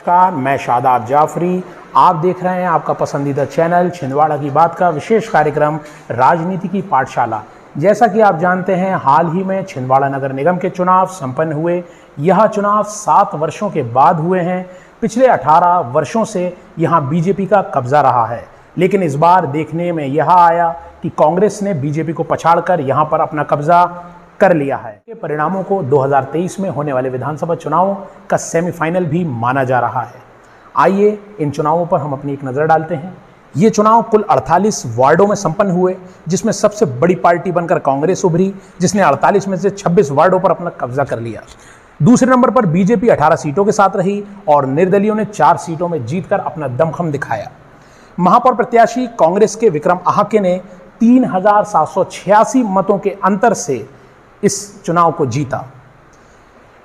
नमस्कार, मैं शादाब जाफरी। आप देख रहे हैं आपका पसंदीदा चैनल छिंदवाड़ा की बात का विशेष कार्यक्रम राजनीति की पाठशाला। जैसा कि आप जानते हैं, हाल ही में छिंदवाड़ा नगर निगम के चुनाव संपन्न हुए। यह चुनाव 7 वर्षों के बाद हुए हैं। पिछले 18 वर्षों से यहां बीजेपी का कब्जा रहा है, लेकिन इस बार देखने में यह आया कि कांग्रेस ने बीजेपी को पछाड़कर यहां पर अपना कब्जा कर लिया है। के परिणामों को 2023 में होने वाले विधानसभा चुनावों का सेमीफाइनल भी माना जा रहा है। आइए इन चुनावों पर हम अपनी एक नज़र डालते हैं। ये चुनाव कुल 48 वार्डों में संपन्न हुए, जिसमें सबसे बड़ी पार्टी बनकर कांग्रेस उभरी, जिसने 48 में से 26 वार्डों पर अपना कब्जा कर लिया। दूसरे नंबर पर बीजेपी 18 सीटों के साथ रही और निर्दलीयों ने 4 सीटों में जीतकर अपना दमखम दिखाया। महापौर प्रत्याशी कांग्रेस के विक्रम आहाके ने 3786 मतों के अंतर से इस चुनाव को जीता।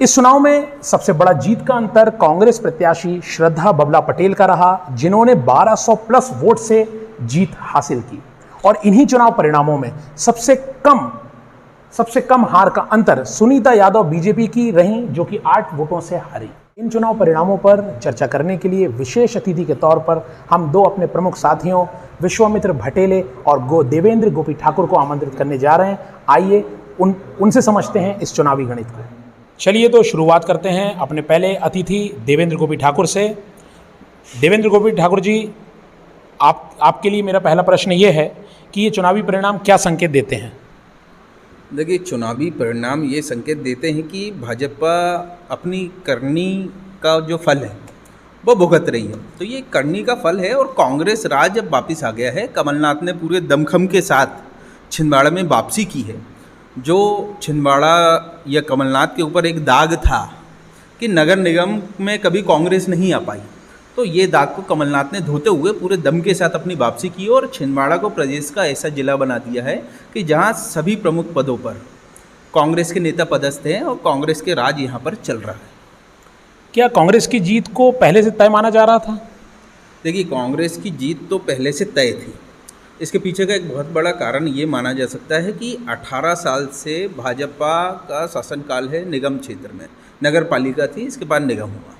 इस चुनाव में सबसे बड़ा जीत का अंतर कांग्रेस प्रत्याशी श्रद्धा बबला पटेल का रहा, जिन्होंने 1200 प्लस वोट से जीत हासिल की। और इन्हीं चुनाव परिणामों में सबसे कम हार का अंतर सुनीता यादव बीजेपी की रहीं, जो कि 8 वोटों से हारी। इन चुनाव परिणामों पर चर्चा करने के लिए विशेष अतिथि के तौर पर हम 2 अपने प्रमुख साथियों विश्वामित्र भटेले और देवेंद्र गोपी ठाकुर को आमंत्रित करने जा रहे हैं। आइए उनसे समझते हैं इस चुनावी गणित को। चलिए तो शुरुआत करते हैं अपने पहले अतिथि देवेंद्र गोपी ठाकुर से। देवेंद्र गोपी ठाकुर जी, आपके लिए मेरा पहला प्रश्न ये है कि ये चुनावी परिणाम क्या संकेत देते हैं? देखिए, चुनावी परिणाम ये संकेत देते हैं कि भाजपा अपनी करनी का जो फल है वो भुगत रही है। तो ये करनी का फल है और कांग्रेस राज अब वापस आ गया है। कमलनाथ ने पूरे दमखम के साथ छिंदवाड़ा में वापसी की है। जो छिंदवाड़ा या कमलनाथ के ऊपर एक दाग था कि नगर निगम में कभी कांग्रेस नहीं आ पाई, तो ये दाग को कमलनाथ ने धोते हुए पूरे दम के साथ अपनी वापसी की और छिंदवाड़ा को प्रदेश का ऐसा जिला बना दिया है कि जहां सभी प्रमुख पदों पर कांग्रेस के नेता पदस्थ हैं और कांग्रेस के राज यहां पर चल रहा है। क्या कांग्रेस की जीत को पहले से तय माना जा रहा था? देखिए, कांग्रेस की जीत तो पहले से तय थी। इसके पीछे का एक बहुत बड़ा कारण ये माना जा सकता है कि 18 साल से भाजपा का शासनकाल है निगम क्षेत्र में। नगर पालिका थी, इसके बाद निगम हुआ।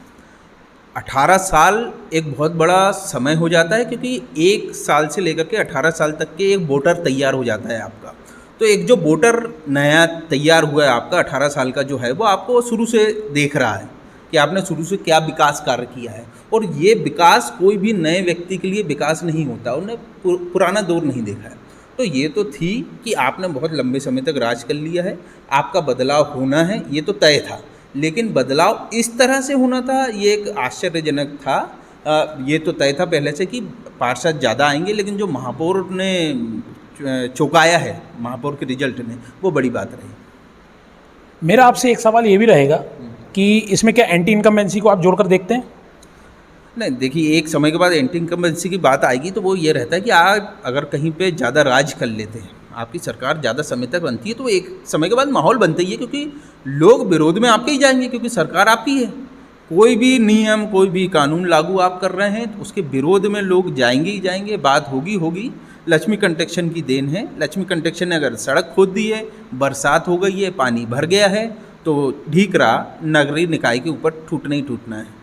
18 साल एक बहुत बड़ा समय हो जाता है, क्योंकि 1 साल से लेकर के 18 साल तक के एक वोटर तैयार हो जाता है आपका। तो एक जो वोटर नया तैयार हुआ है आपका 18 साल का जो है, वो आपको शुरू से देख रहा है कि आपने शुरू से क्या विकास कार्य किया है। और ये विकास कोई भी नए व्यक्ति के लिए विकास नहीं होता, उन्हें पुराना दौर नहीं देखा है। तो ये तो थी कि आपने बहुत लंबे समय तक राज कर लिया है, आपका बदलाव होना है, ये तो तय था। लेकिन बदलाव इस तरह से होना था, ये एक आश्चर्यजनक था। ये तो तय था पहले से कि पार्षद ज़्यादा आएंगे, लेकिन जो महापौर ने चौंकाया है महापौर के रिजल्ट ने, वो बड़ी बात रही। मेरा आपसे एक सवाल ये भी रहेगा कि इसमें क्या एंटी इनकम्बेंसी को आप जोड़कर देखते हैं? नहीं, देखिए, एक समय के बाद एंटी इनकम्बेंसी की बात आएगी तो वो ये रहता है कि आप अगर कहीं पे ज़्यादा राज कर लेते हैं, आपकी सरकार ज़्यादा समय तक बनती है, तो एक समय के बाद माहौल बनता ही है, क्योंकि लोग विरोध में आपके ही जाएंगे, क्योंकि सरकार आपकी है। कोई भी नियम, कोई भी कानून लागू आप कर रहे हैं तो उसके विरोध में लोग जाएंगे ही जाएंगे, बात होगी। लक्ष्मी कंस्ट्रक्शन की देन है। लक्ष्मी कंस्ट्रक्शन ने अगर सड़क खोद दी है, बरसात हो गई है, पानी भर गया है, तो ढीकरा नगरीय निकाय के ऊपर टूटना ही टूटना है।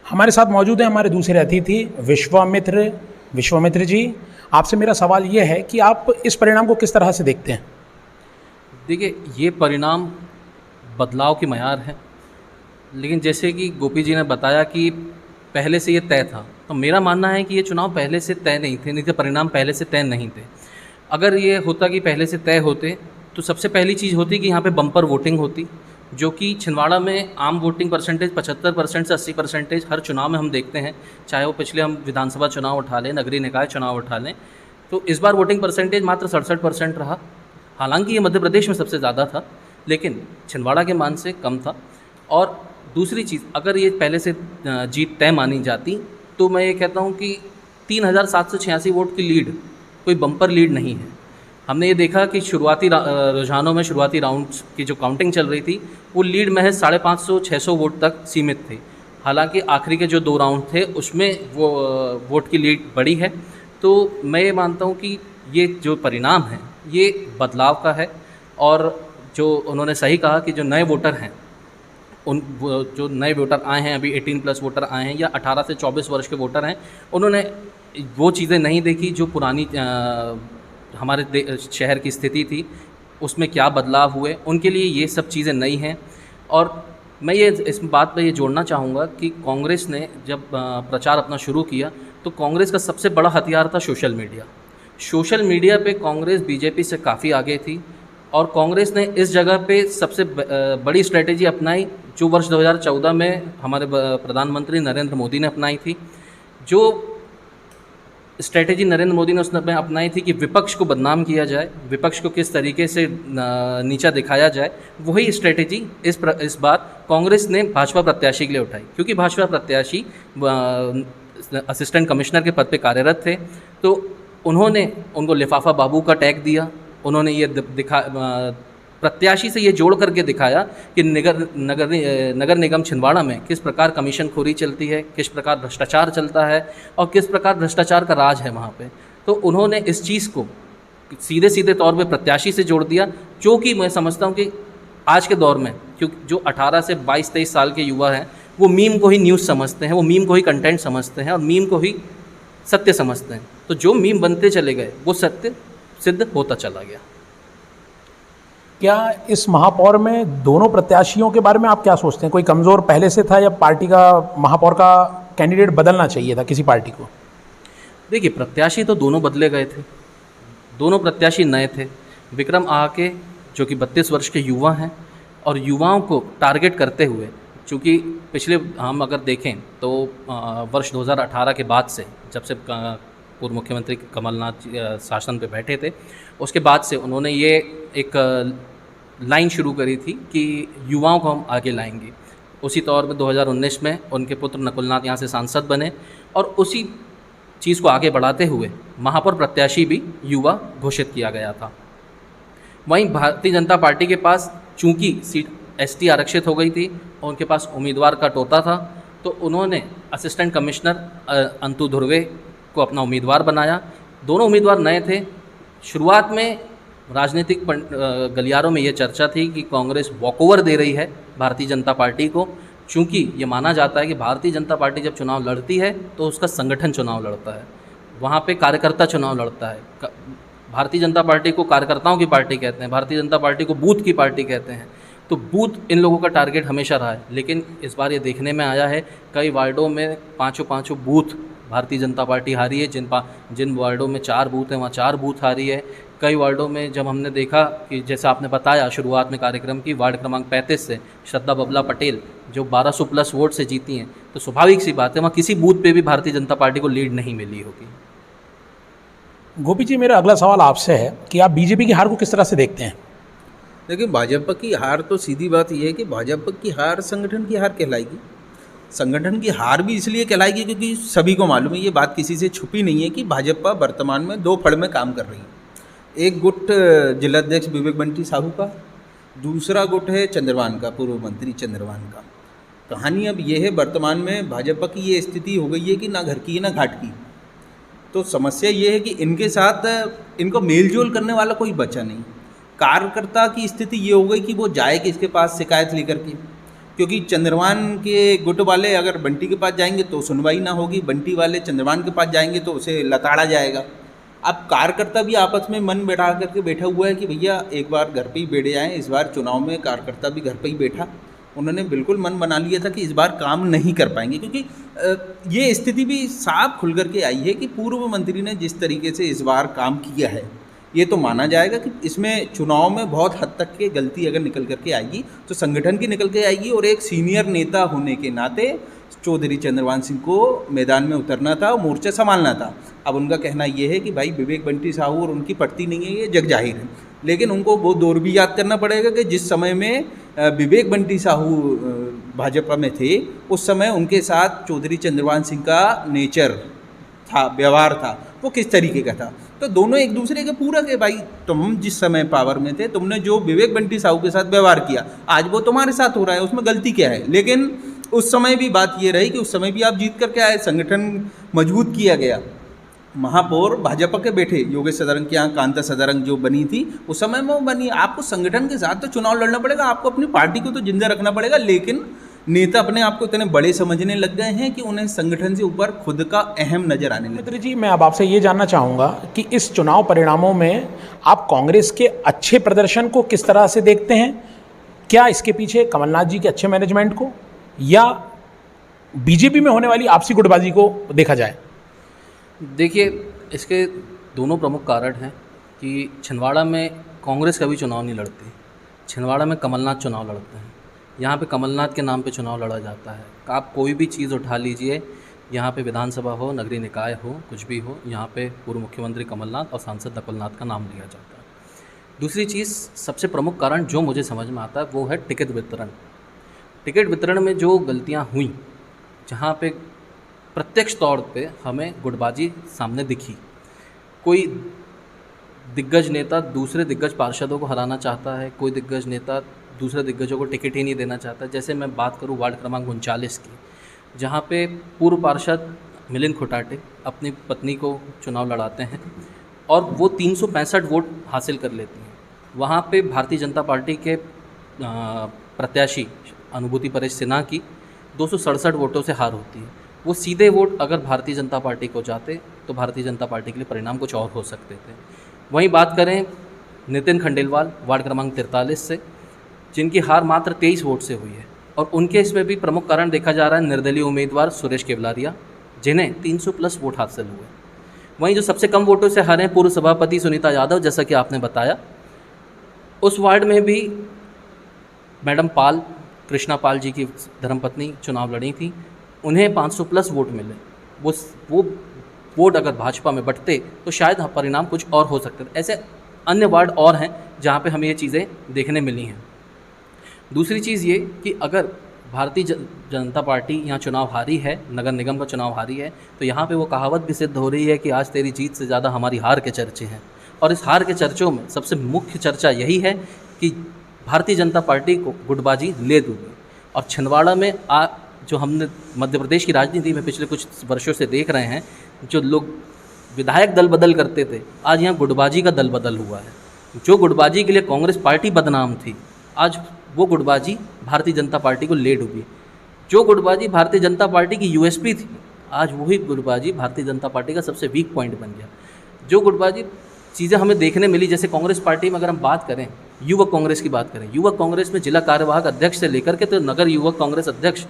हमारे साथ मौजूद हैं हमारे दूसरे अतिथि विश्वामित्र जी। आपसे मेरा सवाल ये है कि आप इस परिणाम को किस तरह से देखते हैं? देखिए, ये परिणाम बदलाव की मयार है, लेकिन जैसे कि गोपी जी ने बताया कि पहले से ये तय था, तो मेरा मानना है कि ये चुनाव पहले से तय नहीं थे, परिणाम पहले से तय नहीं थे। अगर ये होता कि पहले से तय होते तो सबसे पहली चीज़ होती कि यहाँ पे बम्पर वोटिंग होती, जो कि छिंदवाड़ा में आम वोटिंग परसेंटेज 75% से 80% हर चुनाव में हम देखते हैं। चाहे वो पिछले हम विधानसभा चुनाव उठा लें, नगरीय निकाय चुनाव उठा लें, तो इस बार वोटिंग परसेंटेज मात्र 67% रहा। हालांकि ये मध्य प्रदेश में सबसे ज़्यादा था, लेकिन छिंदवाड़ा के मान से कम था। और दूसरी चीज़, अगर ये पहले से जीत तय मानी जाती तो मैं ये कहता हूँ कि 3786 वोट की लीड कोई बम्पर लीड नहीं है। हमने ये देखा कि शुरुआती रुझानों में, शुरुआती राउंड्स की जो काउंटिंग चल रही थी, वो लीड महज 550-600 वोट तक सीमित थी। हालांकि आखिरी के जो 2 राउंड थे उसमें वो वोट की लीड बढ़ी है। तो मैं ये मानता हूँ कि ये जो परिणाम है ये बदलाव का है। और जो उन्होंने सही कहा कि जो नए वोटर हैं वो जो नए वोटर आए हैं, अभी 18+ वोटर आए हैं या 18 से 24 वर्ष के वोटर हैं, उन्होंने वो चीज़ें नहीं देखी जो पुरानी हमारे शहर की स्थिति थी, उसमें क्या बदलाव हुए। उनके लिए ये सब चीज़ें नई हैं। और मैं ये इस बात पे ये जोड़ना चाहूँगा कि कांग्रेस ने जब प्रचार अपना शुरू किया तो कांग्रेस का सबसे बड़ा हथियार था सोशल मीडिया। सोशल मीडिया पे कांग्रेस बीजेपी से काफ़ी आगे थी और कांग्रेस ने इस जगह पे सबसे बड़ी स्ट्रेटेजी अपनाई जो वर्ष 2014 में हमारे प्रधानमंत्री नरेंद्र मोदी ने अपनाई थी। जो स्ट्रेटेजी नरेंद्र मोदी ने उसमें अपनाई थी कि विपक्ष को बदनाम किया जाए, विपक्ष को किस तरीके से नीचा दिखाया जाए, वही स्ट्रेटेजी इस बार कांग्रेस ने भाजपा प्रत्याशी के लिए उठाई। क्योंकि भाजपा प्रत्याशी असिस्टेंट कमिश्नर के पद पे कार्यरत थे, तो उन्होंने उनको लिफाफा बाबू का टैग दिया। उन्होंने ये प्रत्याशी से ये जोड़ करके दिखाया कि नगर निगम छिंदवाड़ा में किस प्रकार कमीशनखोरी चलती है, किस प्रकार भ्रष्टाचार चलता है और किस प्रकार भ्रष्टाचार का राज है वहाँ पे। तो उन्होंने इस चीज़ को सीधे सीधे तौर पे प्रत्याशी से जोड़ दिया, जो कि मैं समझता हूँ कि आज के दौर में क्योंकि जो 18 से 22-23 साल के युवा हैं वो मीम को ही न्यूज़ समझते हैं, वो मीम को ही कंटेंट समझते हैं और मीम को ही सत्य समझते हैं। तो जो मीम बनते चले गए वो सत्य सिद्ध होता चला गया। क्या इस महापौर में दोनों प्रत्याशियों के बारे में आप क्या सोचते हैं? कोई कमज़ोर पहले से था या पार्टी का महापौर का कैंडिडेट बदलना चाहिए था किसी पार्टी को? देखिए, प्रत्याशी तो दोनों बदले गए थे, दोनों प्रत्याशी नए थे। विक्रम आके जो कि 32 वर्ष के युवा हैं और युवाओं को टारगेट करते हुए, चूँकि पिछले हम अगर देखें तो वर्ष 2018 के बाद से, जब से पूर्व मुख्यमंत्री कमलनाथ शासन पे बैठे थे, उसके बाद से उन्होंने ये एक लाइन शुरू करी थी कि युवाओं को हम आगे लाएंगे। उसी तौर पे 2019 में उनके पुत्र नकुलनाथ यहाँ से सांसद बने और उसी चीज़ को आगे बढ़ाते हुए महापौर प्रत्याशी भी युवा घोषित किया गया था। वहीं भारतीय जनता पार्टी के पास चूँकि सीट ST आरक्षित हो गई थी और उनके पास उम्मीदवार का टोटा था, तो उन्होंने असिस्टेंट कमिश्नर अंतु धुर्वे को अपना उम्मीदवार बनाया। दोनों उम्मीदवार नए थे। शुरुआत में राजनीतिक गलियारों में ये चर्चा थी कि कांग्रेस वॉकओवर दे रही है भारतीय जनता पार्टी को, चूँकि ये माना जाता है कि भारतीय जनता पार्टी जब चुनाव लड़ती है तो उसका संगठन चुनाव लड़ता है, वहाँ पे कार्यकर्ता चुनाव लड़ता है। भारतीय जनता पार्टी को कार्यकर्ताओं की पार्टी कहते हैं, भारतीय जनता पार्टी को बूथ की पार्टी कहते हैं। तो बूथ इन लोगों का टारगेट हमेशा रहा है, लेकिन इस बार ये देखने में आया है कई वार्डों में पाँचों बूथ भारतीय जनता पार्टी हारी है। जिन वार्डों में 4 बूथ हैं वहाँ 4 बूथ हारी है। कई वार्डों में जब हमने देखा कि जैसा आपने बताया शुरुआत में कार्यक्रम की, वार्ड क्रमांक 35 से श्रद्धा बबला पटेल जो 1200+ वोट से जीती हैं, तो स्वाभाविक सी बात है वहाँ किसी बूथ पे भी भारतीय जनता पार्टी को लीड नहीं मिली होगी। गोपी जी, मेरा अगला सवाल आपसे है कि आप बीजेपी की हार को किस तरह से देखते हैं? देखिए, भाजपा की हार तो सीधी बात यह है कि भाजपा की हार संगठन की हार कहलाएगी। संगठन की हार भी इसलिए कहलाएगी क्योंकि सभी को मालूम है, ये बात किसी से छुपी नहीं है कि भाजपा वर्तमान में 2 फड़ में काम कर रही है। एक गुट जिलाध्यक्ष विवेक बंटी साहू का, दूसरा गुट है चंद्रवान का, पूर्व मंत्री चंद्रवान का। कहानी अब ये है, वर्तमान में भाजपा की ये स्थिति हो गई है कि ना घर की ना घाट की। तो समस्या ये है कि इनके साथ इनको मेलजोल करने वाला कोई बचा नहीं। कार्यकर्ता की स्थिति ये हो गई कि वो जाए किसके पास शिकायत लेकर के, क्योंकि चंद्रवान के गुट वाले अगर बंटी के पास जाएंगे तो सुनवाई ना होगी, बंटी वाले चंद्रवान के पास जाएंगे तो उसे लताड़ा जाएगा। अब कार्यकर्ता भी आपस में मन बैठा करके बैठा हुआ है कि भैया एक बार घर पे ही बैठ जाएँ। इस बार चुनाव में कार्यकर्ता भी घर पे ही बैठा, उन्होंने बिल्कुल मन बना लिया था कि इस बार काम नहीं कर पाएंगे, क्योंकि ये स्थिति भी साफ खुल करके आई है कि पूर्व मंत्री ने जिस तरीके से इस बार काम किया है, ये तो माना जाएगा कि इसमें चुनाव में बहुत हद तक के गलती अगर निकल करके आएगी तो संगठन की निकल के आएगी। और एक सीनियर नेता होने के नाते चौधरी चंद्रवान सिंह को मैदान में उतरना था और मोर्चा संभालना था। अब उनका कहना यह है कि भाई विवेक बंटी साहू और उनकी पड़ती नहीं है, ये जग जाहिर है, लेकिन उनको वो दौर भी याद करना पड़ेगा कि जिस समय में विवेक बंटी साहू भाजपा में थे उस समय उनके साथ चौधरी चंद्रवान सिंह का नेचर था, व्यवहार था, वो किस तरीके का था। तो दोनों एक दूसरे के पूरक है। भाई तुम जिस समय पावर में थे, तुमने जो विवेक बंटी साहू के साथ व्यवहार किया, आज वो तुम्हारे साथ हो रहा है, उसमें गलती क्या है। लेकिन उस समय भी बात ये रही कि उस समय भी आप जीत करके आए, संगठन मजबूत किया गया। महापौर भाजपा के बैठे, योगेश सदारंग के यहाँ कांता सदारंग जो बनी थी उस समय में वो बनी। आपको संगठन के साथ तो चुनाव लड़ना पड़ेगा, आपको अपनी पार्टी को तो जिंदा रखना पड़ेगा, लेकिन नेता अपने आप को इतने बड़े समझने लग गए हैं कि उन्हें संगठन से ऊपर खुद का अहम नजर आने लगा। मित्र जी, मैं अब आपसे ये जानना चाहूँगा कि इस चुनाव परिणामों में आप कांग्रेस के अच्छे प्रदर्शन को किस तरह से देखते हैं? क्या इसके पीछे कमलनाथ जी के अच्छे मैनेजमेंट को या बीजेपी में होने वाली आपसी गुटबाजी को देखा जाए? देखिए, इसके दोनों प्रमुख कारण हैं कि छिंदवाड़ा में कांग्रेस कभी चुनाव नहीं लड़ती, छिंदवाड़ा में कमलनाथ चुनाव लड़ते हैं। यहाँ पे कमलनाथ के नाम पे चुनाव लड़ा जाता है। आप कोई भी चीज़ उठा लीजिए, यहाँ पे विधानसभा हो, नगरीय निकाय हो, कुछ भी हो, यहाँ पे पूर्व मुख्यमंत्री कमलनाथ और सांसद नकुलनाथ का नाम लिया जाता है। दूसरी चीज़, सबसे प्रमुख कारण जो मुझे समझ में आता है वो है टिकट वितरण। टिकट वितरण में जो गलतियाँ हुई, जहाँ पे प्रत्यक्ष तौर पे हमें गुटबाजी सामने दिखी। कोई दिग्गज नेता दूसरे दिग्गज पार्षदों को हराना चाहता है, कोई दिग्गज नेता दूसरे दिग्गजों को टिकट ही नहीं देना चाहता। जैसे मैं बात करूं वार्ड क्रमांक 39 की, जहां पे पूर्व पार्षद मिलिंद खुटाटे अपनी पत्नी को चुनाव लड़ाते हैं और वो 365 वोट हासिल कर लेती हैं। वहां पे भारतीय जनता पार्टी के प्रत्याशी अनुभूति परेश सिन्हा की 267 वोटों से हार होती है। वो सीधे वोट अगर भारतीय जनता पार्टी को जाते तो भारतीय जनता पार्टी के लिए परिणाम कुछ और हो सकते थे। वहीं बात करें नितिन खंडेलवाल वार्ड क्रमांक 43 से, जिनकी हार मात्र 23 वोट से हुई है और उनके इसमें भी प्रमुख कारण देखा जा रहा है निर्दलीय उम्मीदवार सुरेश केवलारिया, जिन्हें 300 प्लस वोट हासिल हुए। वहीं जो सबसे कम वोटों से हारे पूर्व सभापति सुनीता यादव, जैसा कि आपने बताया, उस वार्ड में भी मैडम पाल, कृष्णा पाल जी की धर्मपत्नी चुनाव लड़ी थी, उन्हें 500 प्लस वोट मिले। वो वोट अगर भाजपा में बंटते तो शायद परिणाम कुछ और हो सकते थे। ऐसे अन्य वार्ड और हैं जहाँ पे हमें ये चीज़ें देखने मिली हैं। दूसरी चीज़ ये कि अगर भारतीय जनता पार्टी यहाँ चुनाव हारी है, नगर निगम का चुनाव हारी है, तो यहाँ पे वो कहावत भी सिद्ध हो रही है कि आज तेरी जीत से ज़्यादा हमारी हार के चर्चे हैं। और इस हार के चर्चों में सबसे मुख्य चर्चा यही है कि भारतीय जनता पार्टी को गुटबाजी ले दूँगी। और छिंदवाड़ा में जो हमने मध्य प्रदेश की राजनीति में पिछले कुछ वर्षों से देख रहे हैं, जो लोग विधायक दल बदल करते थे, आज यहाँ गुटबाजी का दल बदल हुआ है। जो गुटबाजी के लिए कांग्रेस पार्टी बदनाम थी, आज वो गुटबाजी भारतीय जनता पार्टी को ले डूबी। जो गुटबाजी भारतीय जनता पार्टी की यूएसपी थी, आज वही गुटबाजी भारतीय जनता पार्टी का सबसे वीक पॉइंट बन गया। जो गुटबाजी चीज़ें हमें देखने मिली, जैसे कांग्रेस पार्टी में अगर हम बात करें, युवक कांग्रेस की बात करें, युवक कांग्रेस में जिला कार्यवाहक अध्यक्ष से लेकर के तो नगर युवक कांग्रेस अध्यक्ष,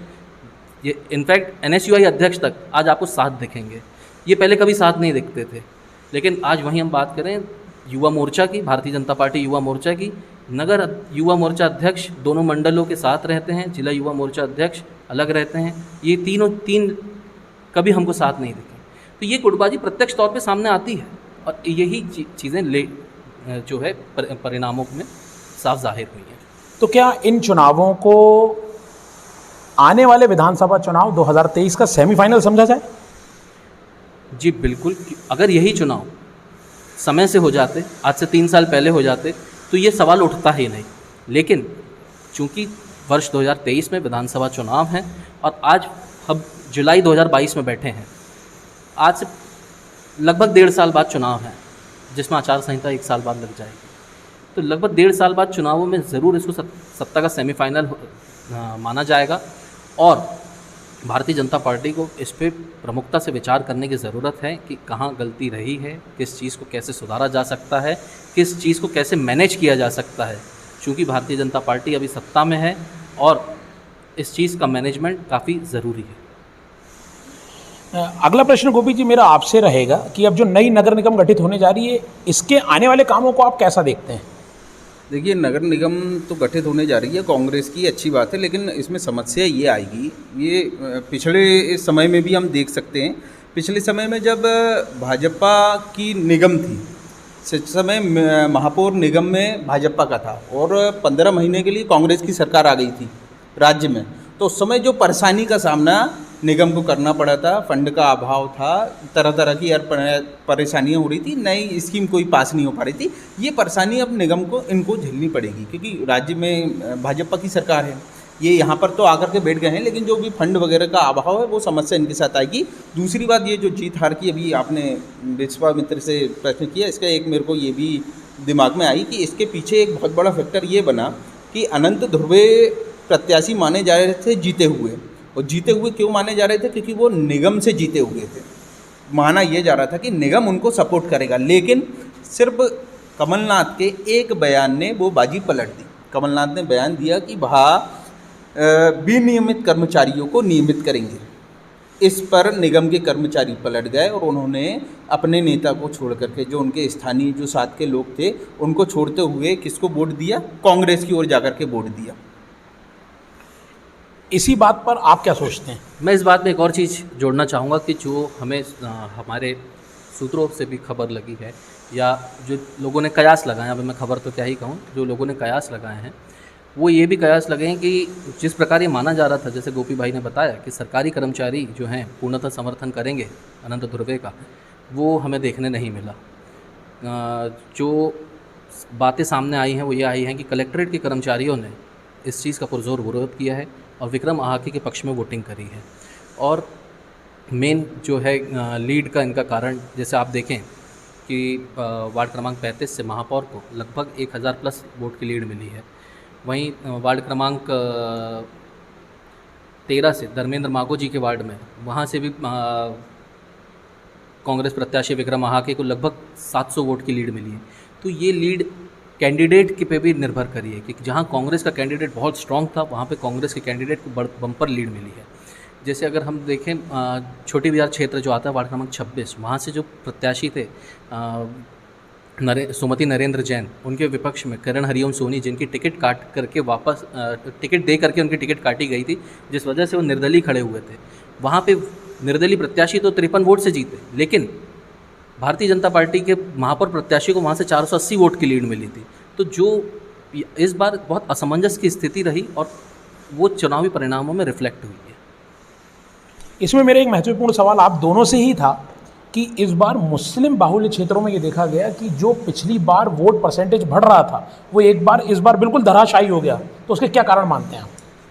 ये इनफैक्ट NSUI अध्यक्ष तक आज आपको साथ दिखेंगे। ये पहले कभी साथ नहीं दिखते थे। लेकिन आज वहीं हम बात करें युवा मोर्चा की, भारतीय जनता पार्टी युवा मोर्चा की, नगर युवा मोर्चा अध्यक्ष दोनों मंडलों के साथ रहते हैं, जिला युवा मोर्चा अध्यक्ष अलग रहते हैं। ये तीन कभी हमको साथ नहीं दिखे। तो ये गुटबाजी प्रत्यक्ष तौर पे सामने आती है और यही चीज़ें जो है परिणामों में साफ जाहिर हुई हैं। तो क्या इन चुनावों को आने वाले विधानसभा चुनाव 2023 का सेमीफाइनल समझा जाए? जी बिल्कुल। अगर यही चुनाव समय से हो जाते, आज से 3 साल पहले हो जाते, तो ये सवाल उठता ही नहीं। लेकिन चूंकि वर्ष 2023 में विधानसभा चुनाव हैं और आज हम जुलाई 2022 में बैठे हैं, आज से लगभग 1.5 साल बाद चुनाव है, जिसमें आचार संहिता 1 साल बाद लग जाएगी। तो लगभग 1.5 साल बाद चुनावों में ज़रूर इसको सत्ता का सेमीफाइनल माना जाएगा और भारतीय जनता पार्टी को इस पर प्रमुखता से विचार करने की ज़रूरत है कि कहाँ गलती रही है, किस चीज़ को कैसे सुधारा जा सकता है, किस चीज़ को कैसे मैनेज किया जा सकता है। चूँकि भारतीय जनता पार्टी अभी सत्ता में है और इस चीज़ का मैनेजमेंट काफ़ी ज़रूरी है। अगला प्रश्न गोपी जी मेरा आपसे रहेगा कि अब जो नई नगर निगम गठित होने जा रही है, इसके आने वाले कामों को आप कैसा देखते हैं? देखिए, नगर निगम तो गठित होने जा रही है, कांग्रेस की अच्छी बात है, लेकिन इसमें समस्या ये आएगी, ये पिछले समय में भी हम देख सकते हैं। पिछले समय में जब भाजपा की निगम थी, इस समय महापौर निगम में भाजपा का था और 15 महीने के लिए कांग्रेस की सरकार आ गई थी राज्य में, तो उस समय जो परेशानी का सामना निगम को करना पड़ा था, फंड का अभाव था, तरह तरह की परेशानियां हो रही थी, नई स्कीम कोई पास नहीं हो पा रही थी। ये परेशानी अब निगम को इनको झेलनी पड़ेगी क्योंकि राज्य में भाजपा की सरकार है। ये यहाँ पर तो आकर के बैठ गए हैं, लेकिन जो भी फंड वगैरह का अभाव है वो समस्या इनके साथ आएगी। दूसरी बात, ये जो जीत हार की अभी आपने विश्वामित्र से प्रश्न किया, इसका एक मेरे को ये भी दिमाग में आई कि इसके पीछे एक बहुत बड़ा फैक्टर ये बना कि अनंत ध्रुवे प्रत्याशी माने जा रहे थे जीते हुए। और जीते हुए क्यों माने जा रहे थे? क्योंकि वो निगम से जीते हुए थे। माना ये जा रहा था कि निगम उनको सपोर्ट करेगा, लेकिन सिर्फ कमलनाथ के एक बयान ने वो बाजी पलट दी। कमलनाथ ने बयान दिया कि विनियमित कर्मचारियों को नियमित करेंगे। इस पर निगम के कर्मचारी पलट गए और उन्होंने अपने नेता को छोड़ करके, जो उनके स्थानीय जो साथ के लोग थे, उनको छोड़ते हुए किसको वोट दिया? कांग्रेस की ओर जाकर के वोट दिया। इसी बात पर आप क्या सोचते हैं? मैं इस बात में एक और चीज़ जोड़ना चाहूँगा कि जो हमें हमारे सूत्रों से भी खबर लगी है, या जो लोगों ने कयास लगाए, अब मैं खबर तो क्या ही कहूँ, जो लोगों ने कयास लगाए हैं वो ये भी कयास लगे हैं कि जिस प्रकार ये माना जा रहा था, जैसे गोपी भाई ने बताया कि सरकारी कर्मचारी जो हैं पूर्णतः समर्थन करेंगे अनंत ध्रुवे का, वो हमें देखने नहीं मिला। जो बातें सामने आई हैं वो ये आई हैं कि कलेक्ट्रेट के कर्मचारियों ने इस चीज़ का पुरजोर विरोध किया है और विक्रम आहाके के पक्ष में वोटिंग करी है। और मेन जो है लीड का इनका कारण, जैसे आप देखें कि वार्ड क्रमांक 35 से महापौर को लगभग 1000 प्लस वोट की लीड मिली है। वहीं वार्ड क्रमांक 13 से धर्मेंद्र मागो जी के वार्ड में, वहाँ से भी कांग्रेस प्रत्याशी विक्रम आहाके को लगभग 700 वोट की लीड मिली है। तो ये लीड कैंडिडेट के पे भी निर्भर करी है कि जहाँ कांग्रेस का कैंडिडेट बहुत स्ट्रांग था, वहाँ पे कांग्रेस के कैंडिडेट को बम्पर लीड मिली है। जैसे अगर हम देखें छोटी बाजार क्षेत्र जो आता है वार्ड क्रमांक 26, वहाँ से जो प्रत्याशी थे सुमति नरेंद्र जैन, उनके विपक्ष में करण हरिओम सोनी, जिनकी टिकट काट करके वापस टिकट दे करके उनकी टिकट काटी गई थी, जिस वजह से वो निर्दलीय खड़े हुए थे। वहाँ पे निर्दलीय प्रत्याशी तो 53 वोट से जीते, लेकिन भारतीय जनता पार्टी के महापौर प्रत्याशी को वहाँ से 480 वोट की लीड मिली थी। तो जो इस बार बहुत असमंजस की स्थिति रही और वो चुनावी परिणामों में रिफ्लेक्ट हुई है। इसमें मेरा एक महत्वपूर्ण सवाल आप दोनों से ही था कि इस बार मुस्लिम बाहुल्य क्षेत्रों में ये देखा गया कि जो पिछली बार वोट परसेंटेज बढ़ रहा था वो इस बार बिल्कुल धराशायी हो गया, तो उसके क्या कारण मानते हैं आप?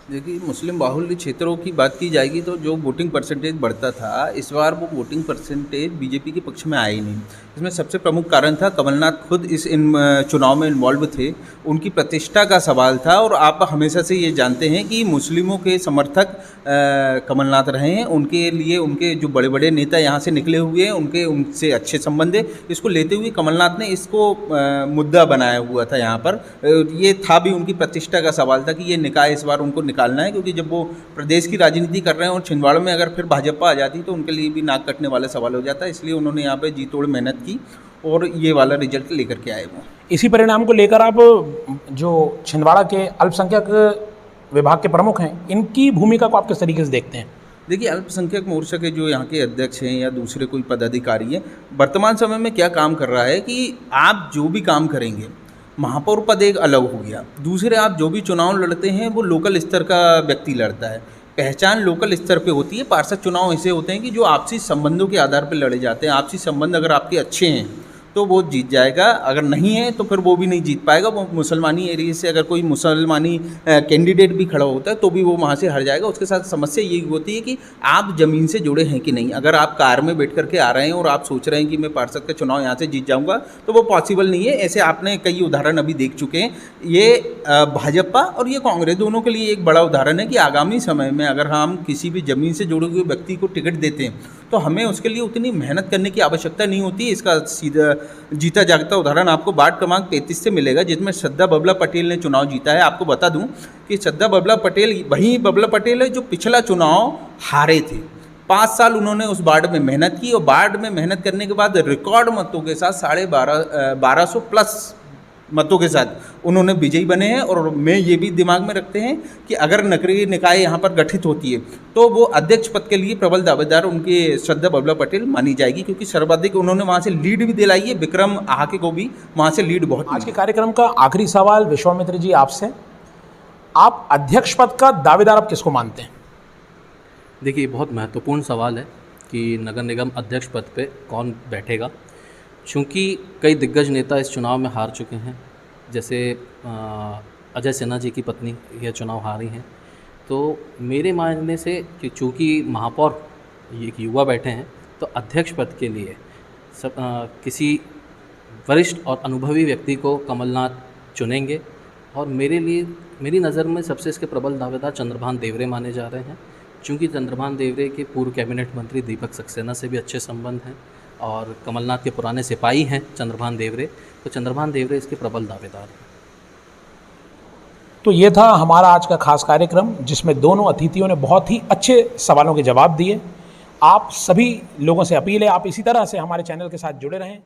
देखिए, मुस्लिम बाहुल्य क्षेत्रों की बात की जाएगी तो जो वोटिंग परसेंटेज बढ़ता था, इस बार वो वोटिंग परसेंटेज बीजेपी के पक्ष में आया ही नहीं। इसमें सबसे प्रमुख कारण था, कमलनाथ खुद इस चुनाव में इन्वॉल्व थे, उनकी प्रतिष्ठा का सवाल था। और आप हमेशा से ये जानते हैं कि मुस्लिमों के समर्थक कमलनाथ रहे हैं, उनके लिए उनके जो बड़े बड़े नेता यहाँ से निकले हुए हैं, उनसे अच्छे संबंध है। इसको लेते हुए कमलनाथ ने इसको मुद्दा बनाया हुआ था यहाँ पर। ये था भी उनकी प्रतिष्ठा का सवाल था कि ये निकाय इस बार उनको निकालना है, क्योंकि जब वो प्रदेश की राजनीति कर रहे हैं और छिंदवाड़ा में अगर फिर भाजपा आ जाती तो उनके लिए भी नाक कटने वाला सवाल हो जाता है। इसलिए उन्होंने यहाँ पे जी तोड़ मेहनत की और ये वाला रिजल्ट लेकर के आए वो। इसी परिणाम को लेकर आप जो छिंदवाड़ा के अल्पसंख्यक विभाग के प्रमुख हैं, इनकी भूमिका को आप किस तरीके से देखते हैं? देखिए, अल्पसंख्यक मोर्चा के जो यहाँ के अध्यक्ष हैं या दूसरे कोई पदाधिकारी हैं, वर्तमान समय में क्या काम कर रहा है कि आप जो भी काम करेंगे, महापौर पद एक अलग हो गया, दूसरे आप जो भी चुनाव लड़ते हैं वो लोकल स्तर का व्यक्ति लड़ता है। पहचान लोकल स्तर पे होती है। पार्षद चुनाव ऐसे होते हैं कि जो आपसी संबंधों के आधार पर लड़े जाते हैं। आपसी संबंध अगर आपके अच्छे हैं तो वो जीत जाएगा, अगर नहीं है तो फिर वो भी नहीं जीत पाएगा। वो मुसलमानी एरिया से अगर कोई मुसलमानी कैंडिडेट भी खड़ा होता है तो भी वो वहाँ से हट जाएगा। उसके साथ समस्या ये होती है कि आप ज़मीन से जुड़े हैं कि नहीं। अगर आप कार में बैठ करके आ रहे हैं और आप सोच रहे हैं कि मैं पार्षद का चुनाव यहाँ से जीत जाऊँगा, तो वो पॉसिबल नहीं है। ऐसे आपने कई उदाहरण अभी देख चुके हैं। ये भाजपा और ये कांग्रेस दोनों के लिए एक बड़ा उदाहरण है कि आगामी समय में अगर हम किसी भी ज़मीन से जुड़े हुए व्यक्ति को टिकट देते हैं तो हमें उसके लिए उतनी मेहनत करने की आवश्यकता नहीं होती। इसका सीधा जीता जागता उदाहरण आपको वार्ड क्रमांक 33 से मिलेगा, जिसमें श्रद्धा बबला पटेल ने चुनाव जीता है। आपको बता दूं कि श्रद्धा बबला पटेल वही बबला पटेल है जो पिछला चुनाव हारे थे। 5 साल उन्होंने उस वार्ड में मेहनत की और वार्ड में मेहनत करने के बाद रिकॉर्ड मतों के साथ 1250 प्लस मतों के साथ उन्होंने विजयी बने हैं। और मैं ये भी दिमाग में रखते हैं कि अगर नगरीय निकाय यहाँ पर गठित होती है तो वो अध्यक्ष पद के लिए प्रबल दावेदार उनके श्रद्धा बबला पटेल मानी जाएगी, क्योंकि सर्वाधिक उन्होंने वहाँ से लीड भी दिलाई है। विक्रम आहाके को भी वहाँ से लीड बहुत। आज के कार्यक्रम का आखिरी सवाल विश्वामित्र जी आपसे, आप अध्यक्ष पद का दावेदार आप किसको मानते हैं? देखिए, बहुत महत्वपूर्ण सवाल है कि नगर निगम अध्यक्ष पद पे कौन बैठेगा, चूँकि कई दिग्गज नेता इस चुनाव में हार चुके हैं। जैसे अजय सिन्हा जी की पत्नी यह चुनाव हारी हैं। तो मेरे मानने से कि चूँकि महापौर एक युवा बैठे हैं तो अध्यक्ष पद के लिए किसी वरिष्ठ और अनुभवी व्यक्ति को कमलनाथ चुनेंगे और मेरी नज़र में सबसे इसके प्रबल दावेदार चंद्रभान देवरे माने जा रहे हैं, क्योंकि चंद्रभान देवरे के पूर्व कैबिनेट मंत्री दीपक सक्सेना से भी अच्छे संबंध हैं और कमलनाथ के पुराने सिपाही हैं चंद्रभान देवरे, तो चंद्रभान देवरे इसके प्रबल दावेदार हैं। तो ये था हमारा आज का खास कार्यक्रम, जिसमें दोनों अतिथियों ने बहुत ही अच्छे सवालों के जवाब दिए। आप सभी लोगों से अपील है, आप इसी तरह से हमारे चैनल के साथ जुड़े रहें।